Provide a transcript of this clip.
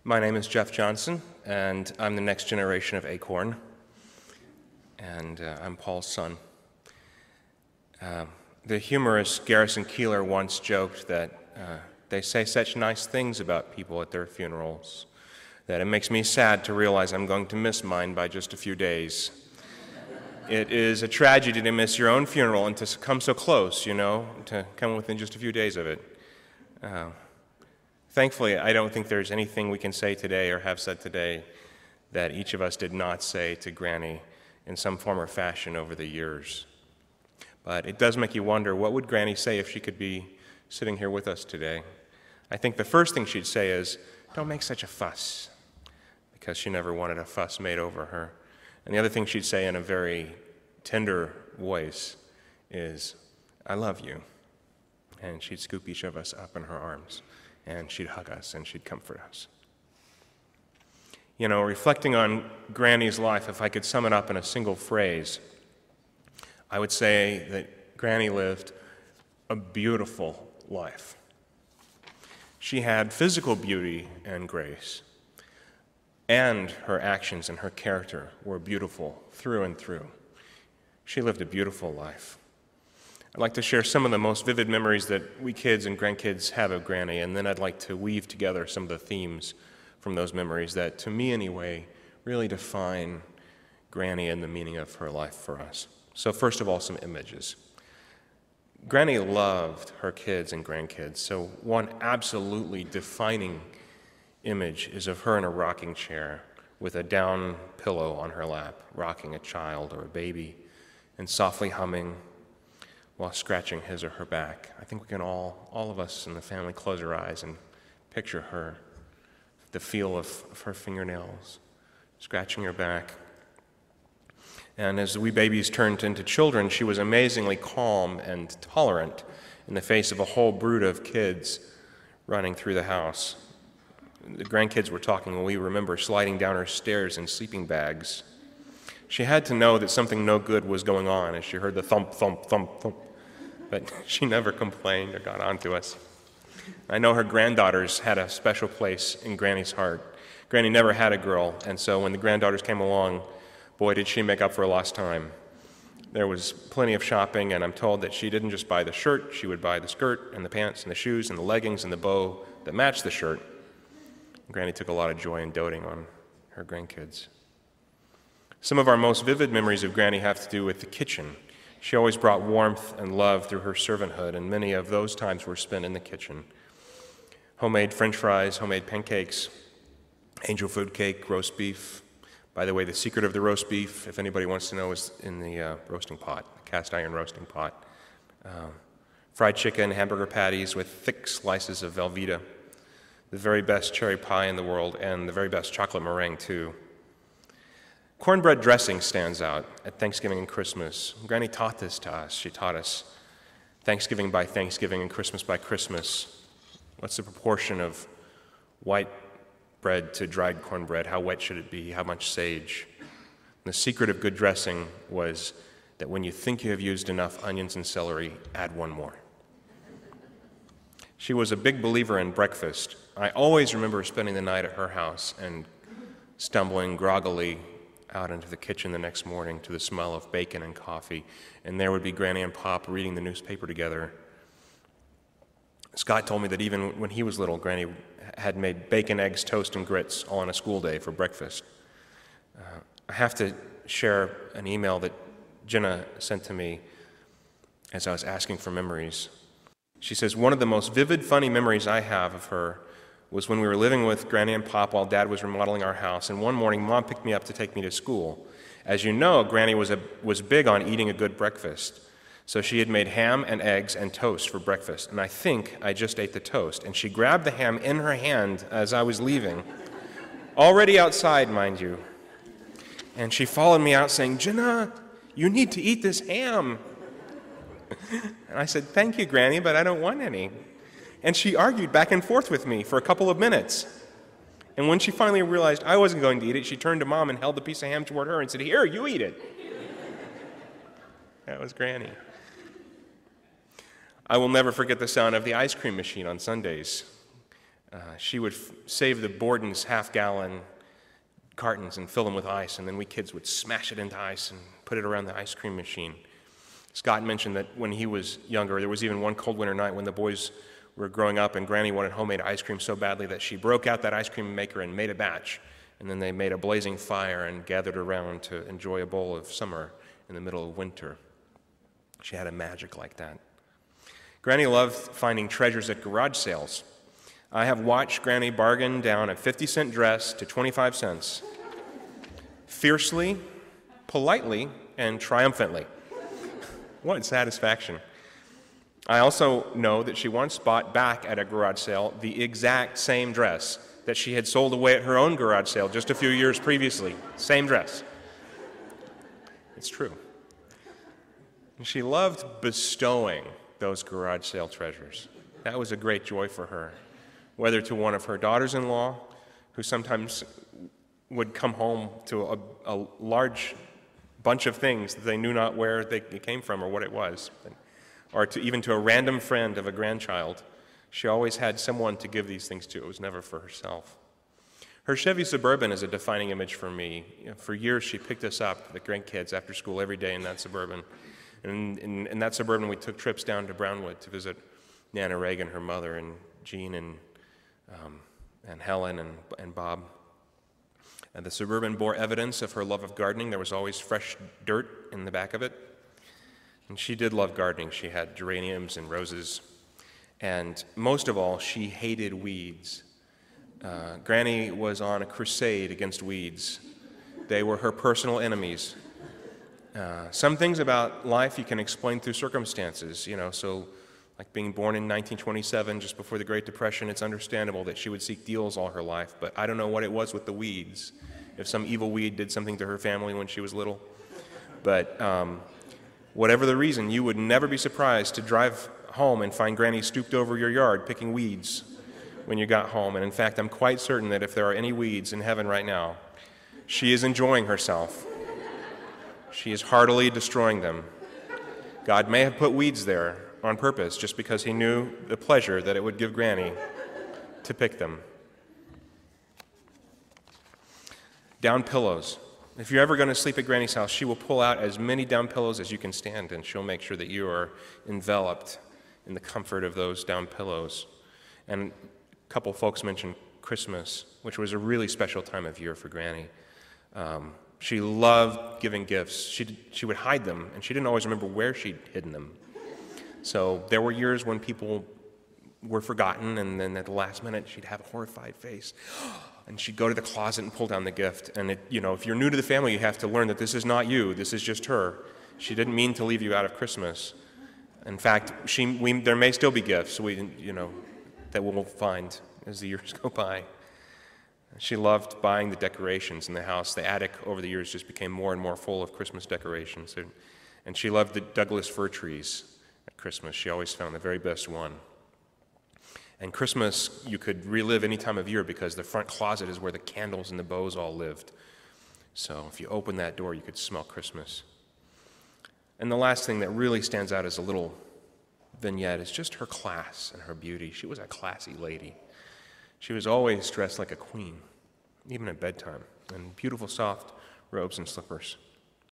My name is Jeff Johnson, and I'm the next generation of Acorn, and I'm Paul's son. The humorist Garrison Keillor once joked that they say such nice things about people at their funerals that it makes me sad to realize I'm going to miss mine by just a few days. It is a tragedy to miss your own funeral and to come so close, to come within just a few days of it. Thankfully, I don't think there's anything we can say today or have said today that each of us did not say to Granny in some form or fashion over the years. But it does make you wonder, what would Granny say if she could be sitting here with us today? I think the first thing she'd say is, "Don't make such a fuss," because she never wanted a fuss made over her. And the other thing she'd say in a very tender voice is, "I love you." And she'd scoop each of us up in her arms, and she'd hug us, and she'd comfort us. Reflecting on Granny's life, if I could sum it up in a single phrase, I would say that Granny lived a beautiful life. She had physical beauty and grace, and her actions and her character were beautiful through and through. She lived a beautiful life. I'd like to share some of the most vivid memories that we kids and grandkids have of Granny, and then I'd like to weave together some of the themes from those memories that, to me anyway, really define Granny and the meaning of her life for us. So first of all, some images. Granny loved her kids and grandkids, so one absolutely defining image is of her in a rocking chair with a down pillow on her lap, rocking a child or a baby, and softly humming while scratching his or her back. I think we can all of us in the family, close our eyes and picture her, the feel of her fingernails, scratching her back. And as the wee babies turned into children, she was amazingly calm and tolerant in the face of a whole brood of kids running through the house. The grandkids were talking, and we remember sliding down her stairs in sleeping bags. She had to know that something no good was going on as she heard the thump, thump, thump, thump. But she never complained or got on to us. I know her granddaughters had a special place in Granny's heart. Granny never had a girl, and so when the granddaughters came along, boy, did she make up for lost time. There was plenty of shopping, and I'm told that she didn't just buy the shirt, she would buy the skirt and the pants and the shoes and the leggings and the bow that matched the shirt. Granny took a lot of joy in doting on her grandkids. Some of our most vivid memories of Granny have to do with the kitchen. She always brought warmth and love through her servanthood, and many of those times were spent in the kitchen. Homemade French fries, homemade pancakes, angel food cake, roast beef. By the way, the secret of the roast beef, if anybody wants to know, is in the roasting pot, the cast iron roasting pot. Fried chicken, hamburger patties with thick slices of Velveeta, the very best cherry pie in the world, and the very best chocolate meringue, too. Cornbread dressing stands out at Thanksgiving and Christmas. Granny taught this to us. She taught us Thanksgiving by Thanksgiving and Christmas by Christmas. What's the proportion of white bread to dried cornbread? How wet should it be? How much sage? And the secret of good dressing was that when you think you have used enough onions and celery, add one more. She was a big believer in breakfast. I always remember spending the night at her house and stumbling groggily out into the kitchen the next morning to the smell of bacon and coffee, and there would be Granny and Pop reading the newspaper together. Scott told me that even when he was little, Granny had made bacon, eggs, toast, and grits all on a school day for breakfast. I have to share an email that Jenna sent to me as I was asking for memories. She says, "One of the most vivid, funny memories I have of her was when we were living with Granny and Pop while Dad was remodeling our house, and one morning Mom picked me up to take me to school. As you know, Granny was big on eating a good breakfast, so she had made ham and eggs and toast for breakfast, and I think I just ate the toast, and she grabbed the ham in her hand as I was leaving, already outside, mind you, and she followed me out saying, 'Jenna, you need to eat this ham.' And I said, 'Thank you, Granny, but I don't want any.' And she argued back and forth with me for a couple of minutes. And when she finally realized I wasn't going to eat it, she turned to Mom and held the piece of ham toward her and said, 'Here, you eat it.'" That was Granny. I will never forget the sound of the ice cream machine on Sundays. She would save the Borden's half-gallon cartons and fill them with ice, and then we kids would smash it into ice and put it around the ice cream machine. Scott mentioned that when he was younger, there was even one cold winter night when the boys were growing up and Granny wanted homemade ice cream so badly that she broke out that ice cream maker and made a batch. And then they made a blazing fire and gathered around to enjoy a bowl of summer in the middle of winter. She had a magic like that. Granny loved finding treasures at garage sales. I have watched Granny bargain down a 50-cent dress to 25 cents, fiercely, politely, and triumphantly. What satisfaction. I also know that she once bought back at a garage sale the exact same dress that she had sold away at her own garage sale just a few years previously. Same dress. It's true. And she loved bestowing those garage sale treasures. That was a great joy for her, whether to one of her daughters-in-law, who sometimes would come home to a large bunch of things that they knew not where they came from or what it was, or even to a random friend of a grandchild. She always had someone to give these things to. It was never for herself. Her Chevy Suburban is a defining image for me. For years, she picked us up, the grandkids, after school every day in that Suburban. And in that Suburban, we took trips down to Brownwood to visit Nana Reagan, her mother, and Jean, and Helen, and Bob. And the Suburban bore evidence of her love of gardening. There was always fresh dirt in the back of it. And she did love gardening. She had geraniums and roses. And most of all, she hated weeds. Granny was on a crusade against weeds. They were her personal enemies. Some things about life you can explain through circumstances, so like being born in 1927, just before the Great Depression, it's understandable that she would seek deals all her life, but I don't know what it was with the weeds, if some evil weed did something to her family when she was little. But whatever the reason, you would never be surprised to drive home and find Granny stooped over your yard picking weeds when you got home. And in fact, I'm quite certain that if there are any weeds in heaven right now, she is enjoying herself. She is heartily destroying them. God may have put weeds there on purpose just because he knew the pleasure that it would give Granny to pick them. Down pillows. If you're ever going to sleep at Granny's house, she will pull out as many down pillows as you can stand, and she'll make sure that you are enveloped in the comfort of those down pillows. And a couple folks mentioned Christmas, which was a really special time of year for Granny. She loved giving gifts. She would hide them, and she didn't always remember where she'd hidden them. So there were years when people were forgotten, and then at the last minute, she'd have a horrified face. And she'd go to the closet and pull down the gift. And if you're new to the family, you have to learn that this is not you. This is just her. She didn't mean to leave you out of Christmas. In fact, there may still be gifts that we'll find as the years go by. She loved buying the decorations in the house. The attic over the years just became more and more full of Christmas decorations. And she loved the Douglas fir trees at Christmas. She always found the very best one. And Christmas, you could relive any time of year because the front closet is where the candles and the bows all lived. So if you open that door, you could smell Christmas. And the last thing that really stands out as a little vignette is just her class and her beauty. She was a classy lady. She was always dressed like a queen, even at bedtime, in beautiful soft robes and slippers.